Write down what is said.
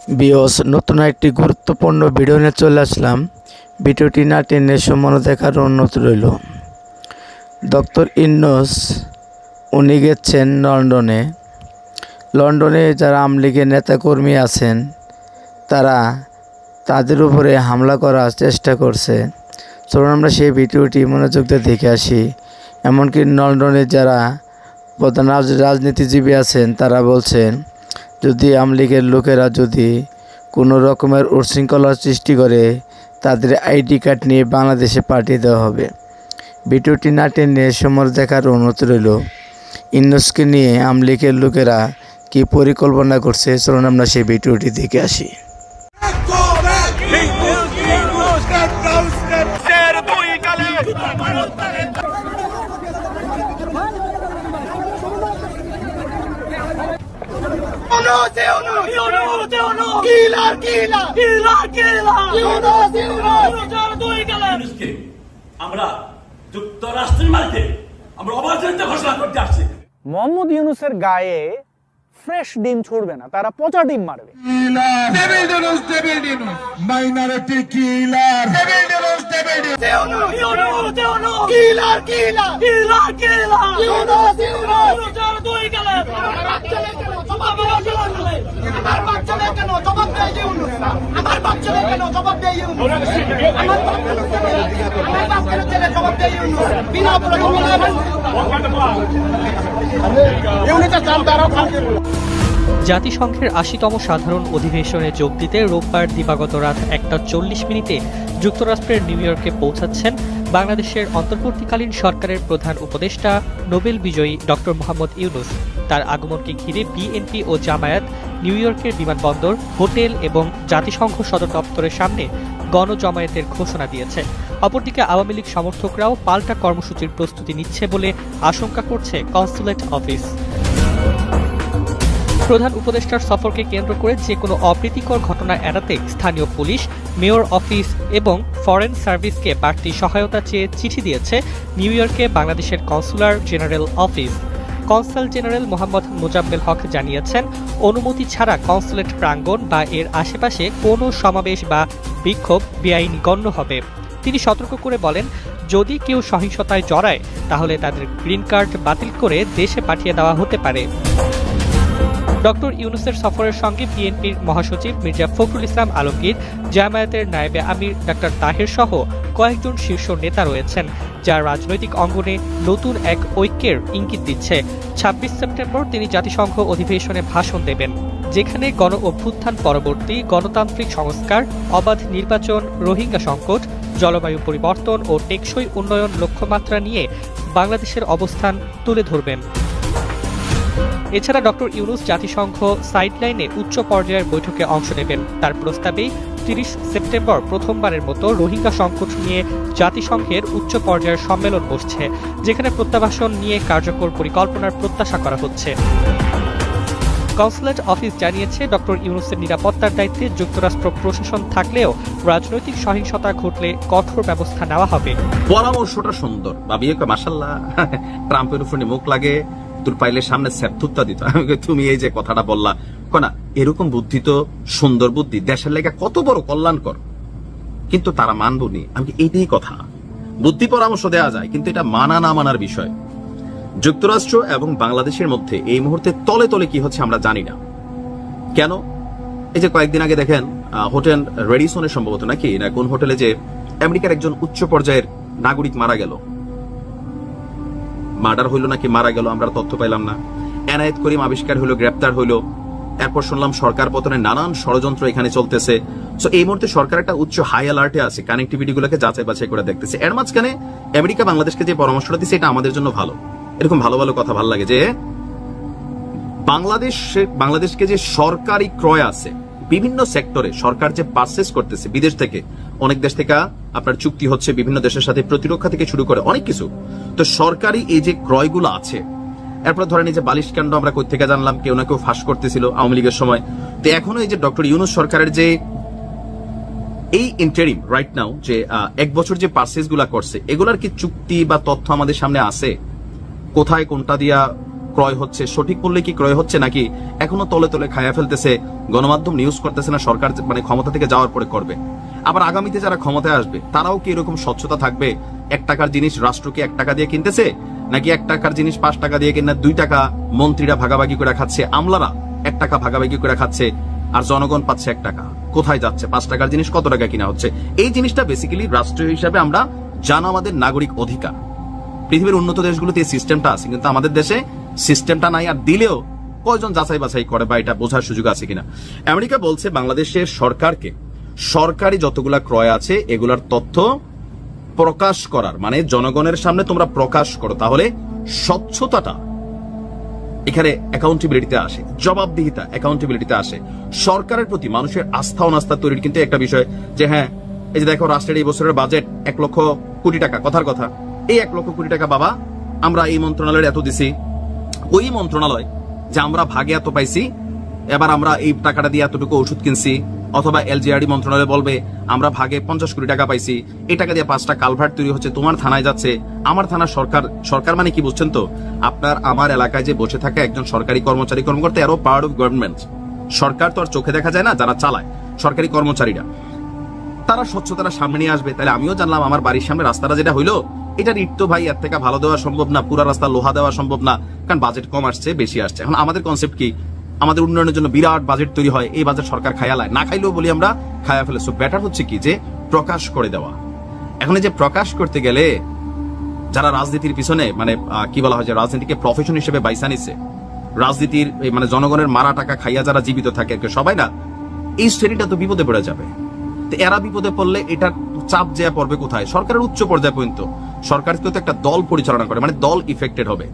বিয়স নতুন একটি গুরুত্বপূর্ণ ভিডিও নিয়ে চলে আসলাম। ভিডিওটি না টেনে সম্পূর্ণ দেখার অনুরোধ রইল। ডক্টর ইউনূস উনি গেছেন লন্ডনে যারা আওয়ামী লীগের নেতাকর্মী আছেন তাদের উপরে হামলা করার চেষ্টা করছে। চলুন আমরা সেই ভিডিওটি মনোযোগ দিয়ে দেখে আসি। এমনকি লন্ডনে যারা প্রধান রাজনীতিজীবী আছেন তারা বলছেন, যদি আওয়ামী লীগের লোকেরা যদি কোনো রকমের উচ্ছৃঙ্খলার সৃষ্টি করে তাদের আইডি কার্ড নিয়ে বাংলাদেশে পাঠিয়ে দেওয়া হবে। ভিডিওটি না টেনে সম্পূর্ণ দেখার অনুরোধ রইল। ইউনূসকে নিয়ে আওয়ামী লীগের লোকেরা কী পরিকল্পনা করছে, চলুন আমরা সেই ভিডিওটি দেখে আসি। আমরা যুক্তরাষ্ট্রের মাটিতে আমরা অবাধ ঘোষণা করতে আসছি। মোহাম্মদ ইউনূসের গায়ে ফ্রেশ ডিম ছুড়বে না, তারা পচা ডিম মারবে। মাইনরিটি কিলার জাতিসংঘের ৮০তম সাধারণ অধিবেশনে যোগ দিতে রোববার দিবাগত রাত ১টা ৪০ যুক্তরাষ্ট্রের নিউ ইয়র্কে পৌঁছাচ্ছেন বাংলাদেশের অন্তর্বর্তীকালীন সরকারের প্রধান উপদেষ্টা নোবেল বিজয়ী ডক্টর মোহাম্মদ ইউনূস। তার আগমনকে ঘিরে বিএনপি ও জামায়াত নিউ ইয়র্কের বিমানবন্দর, হোটেল এবং জাতিসংঘ সদর দপ্তরের সামনে গণজমায়েতের ঘোষণা দিয়েছে। অপরদিকে আওয়ামী লীগ সমর্থকরাও পাল্টা কর্মসূচির প্রস্তুতি নিচ্ছে বলে আশঙ্কা করছে কনস্যুলেট অফিস। প্রধান উপদেষ্টার সফরকে কেন্দ্র করে যে কোনো অপ্রীতিকর ঘটনা এড়াতে স্থানীয় পুলিশ, মেয়র অফিস এবং ফরেন সার্ভিসকে বাড়তি সহায়তা চেয়ে চিঠি দিয়েছে নিউ ইয়র্কে বাংলাদেশের consular general office. Consul general Mohammad Mozammel Haque জানিয়েছেন, অনুমতি ছাড়া কনসুলেট প্রাঙ্গণ বা এর আশেপাশে কোনো সমাবেশ বা বিক্ষোভ বেআইনি গণ্য হবে। তিনি সতর্ক করে বলেন, যদি কেউ সহিংসতায় জড়ায় তাহলে তাদের গ্রিন কার্ড বাতিল করে দেশে পাঠিয়ে দেওয়া হতে পারে। ডক্টর ইউনূসের সফরের সঙ্গে বিএনপির মহাসচিব মির্জা ফখরুল ইসলাম আলমগীর, জামায়াতের নায়েবে আমির ডাক্তার তাহের সহ কয়েকজন শীর্ষ নেতা রয়েছেন, যা রাজনৈতিক অঙ্গনে নতুন এক ঐক্যের ইঙ্গিত দিচ্ছে। ২৬ সেপ্টেম্বর তিনি জাতিসংঘ অধিবেশনে ভাষণ দেবেন, যেখানে গণ অভ্যুত্থান পরবর্তী গণতান্ত্রিক সংস্কার, অবাধ নির্বাচন, রোহিঙ্গা সংকট, জলবায়ু পরিবর্তন ও টেকসই উন্নয়ন লক্ষ্যমাত্রা নিয়ে বাংলাদেশের অবস্থান তুলে ধরবেন। এছাড়া ডক্টর ইউনূস জাতিসংঘ সাইডলাইনে উচ্চ পর্যায়ের বৈঠকে অংশ নেবেন। তার প্রস্তাবেই ৩০ সেপ্টেম্বর প্রথমবারের মতো রোহিঙ্গা সংকট নিয়ে জাতিসংঘের উচ্চ পর্যায়ের সম্মেলন বসছে, যেখানে প্রত্যাবাসন নিয়ে কার্যকর পরিকল্পনার প্রত্যাশা করা হচ্ছে। কনসুলেট অফিস জানিয়েছে, ডক্টর ইউনূসের নিরাপত্তার দায়িত্বে যুক্তরাষ্ট্র প্রশাসন থাকলেও রাজনৈতিক সহিংসতা ঘটলে কঠোর ব্যবস্থা নেওয়া হবে। পরামর্শটা সুন্দর, ভাবিয়ে মাশাআল্লাহ, ট্রাম্পের উপরে মুখ লাগে তোর পাইলে সামনে স্যাপথুত্তা দিত। তুমি এই যে কথাটা বললা, না এরকম বুদ্ধি তো সুন্দর বুদ্ধি, দেশের লেগে কত বড় কল্যাণকর, কিন্তু তারা মানবনি। আমি এইটাই কথা, বুদ্ধি পরামর্শ দেওয়া যায়, কিন্তু এটা মানা না মানার বিষয়। যুক্তরাষ্ট্র এবং বাংলাদেশের মধ্যে এই মুহূর্তে তলে তলে কি হচ্ছে আমরা জানি না। কেন? এই যে কয়েকদিন আগে দেখেন হোটেল রেডিসনে সম্ভবত নাকি না কোন হোটেলে যে আমেরিকার একজন উচ্চ পর্যায়ের নাগরিক মারা গেল, মার্ডার হইল নাকি মারা গেল আমরা তথ্য পাইলাম না। এনায়েত করিম আবিষ্কার হইল, গ্রেপ্তার হইল, এরপর শুনলাম সরকার পতনের নানান ষড়যন্ত্র এখানে চলতেছে। সো এই মুহূর্তে সরকার একটা উচ্চ হাই অ্যালার্টে আছে, কানেক্টিভিটি গুলোকে যাচাই বাছাই করে দেখতেছে। এর মাঝখানে আমেরিকা বাংলাদেশকে যে পরামর্শটা দিচ্ছে এটা আমাদের জন্য ভালো। এরকম ভালো ভালো কথা ভালো লাগে যে বাংলাদেশকে যে সরকারি ক্রয় আছে বিভিন্ন সেক্টরে, সরকার যে পারচেজ করতেছে বিদেশ থেকে, অনেক দেশ থেকে আপনার চুক্তি হচ্ছে বিভিন্ন দেশের সাথে, প্রতিরক্ষা থেকে শুরু করে অনেক কিছু। তো সরকারি এই যে ক্রয়গুলো আছে, এরপর ধরেন এই যে বালিশ কাণ্ড আমরা কই থেকে জানলাম, কেউ না কেউ ফাঁস করতেছিল আওয়ামী লীগের সময়। তো এখনো এই যে ডক্টর ইউনূস সরকারের যে এই ইন্টারিম রাইট নাও যে 1 বছর যে পারচেজ গুলা করছে, এগুলার কি চুক্তি বা তথ্য আমাদের সামনে আছে? কোথায় কোনটা দিয়া ক্রয় হচ্ছে, সঠিক মূল্যে কি ক্রয় হচ্ছে নাকি এখনো তলে তলে খায়া ফেলতেছে, গণমাধ্যম নিউজ করতেছে না, সরকার মানে ক্ষমতা থেকে যাওয়ার পরে করবে। আবার আগামীতে যারা ক্ষমতায় আসবে তারাও কি এরকম স্বচ্ছতা থাকবে? 1 টাকার জিনিস রাষ্ট্রকে 1 টাকা দিয়ে কিনতেছে, নাকি 1 টাকার জিনিস 5 টাকা দিয়ে কিনা 2 টাকা মন্ত্রীরা ভাগাভাগি করে খাচ্ছে, আমলারা 1 টাকা ভাগাভাগি করে খাচ্ছে, আর জনগণ পাচ্ছে 1 টাকা। কোথায় যাচ্ছে? 5 টাকার জিনিস কত টাকা কিনা হচ্ছে? এই জিনিসটা বেসিক্যালি রাষ্ট্র হিসাবে আমরা জানা আমাদের নাগরিক অধিকার। পৃথিবীর উন্নত দেশগুলোতে এই সিস্টেমটা আছে, কিন্তু আমাদের দেশে সিস্টেমটা নাই। আর দিলেও কয়জন যাচাই বাছাই করে বা এটা বোঝার সুযোগ আছে কিনা? আমেরিকা বলছে বাংলাদেশের সরকারকে সরকারি যতগুলা ক্রয় আছে এগুলার তথ্য প্রকাশ করার, মানে জনগণের সামনে তোমরা প্রকাশ করো, তাহলে স্বচ্ছতাটা এখানে অ্যাকাউন্টেবিলিটিতে আসে, জবাবদিহিতা অ্যাকাউন্টেবিলিটিতে আসে। সরকারের প্রতি মানুষের আস্থা অনাস্থা তৈরির কিন্তু একটা বিষয় যে হ্যাঁ, এই যে দেখো রাষ্ট্রের এই বছরের বাজেট 1 লক্ষ কোটি টাকা, কথার কথা এই 1 লক্ষ কোটি টাকা বাবা আমরা এই মন্ত্রণালয়ের এত দিছি, ওই মন্ত্রণালয় যে আমরা ভাগে এত পাইছি, এবার আমরা এই টাকাটা দিয়ে এতটুকু ওষুধ কিনছি। অথবা এলজিআরডি মন্ত্রণালয় বলবে আমরা ভাগে 50 কোটি টাকা পাইছি, এই টাকা দিয়ে 5টা কালভার্ট তৈরি হচ্ছে, তোমার থানায় যাচ্ছে। আমার থানা সরকার, সরকার মানে কি বুঝছেন তো? আপনার আমার এলাকায় যে বসে থাকে একজন সরকারি কর্মচারী কর্মকর্তা, এরও পার্ট অফ গভর্নমেন্ট। সরকার তো আর চোখে দেখা যায় না, যারা চালায় সরকারি কর্মচারীরা, তারা স্বচ্ছতার সামনে নিয়ে আসবে। তাহলে আমিও জানলাম আমার বাড়ির সামনে রাস্তাটা যেটা হইলো, এটা ইট তো ভাই এর থেকে ভালো দেওয়া সম্ভব না, পুরা রাস্তা লোহা দেওয়া সম্ভব না, কারণ বাজেট কম আসছে, বেশি আসছে। এখন আমাদের কনসেপ্ট কি? আমাদের উন্নয়নের জন্য বিরাট বাজেট তৈরি হয়, এই বাজেট সরকার খায়ালায়, না খাইলেও বলি আমরা খায়া ফেলে। সো বেটার হচ্ছে কি যে প্রকাশ করে দেওয়া। এখন এই যে প্রকাশ করতে গেলে যারা রাজনীতির পিছনে মানে কি বলা হয়, যে রাজনীতিকে প্রফেশন হিসেবে বাইসা নিছে, রাজনীতির মানে জনগণের মারা টাকা খাইয়া যারা জীবিত থাকে সবাই না, এই শ্রেণীটা তো বিপদে পড়ে যাবে। তো এরা বিপদে পড়লে এটার চাপ যে পড়বে কোথায়? সরকারের উচ্চ পর্যায়ে পর্যন্ত। সরকার কিন্তু একটা দল পরিচালনা করে, মানে দল ইফেক্টেড হবে।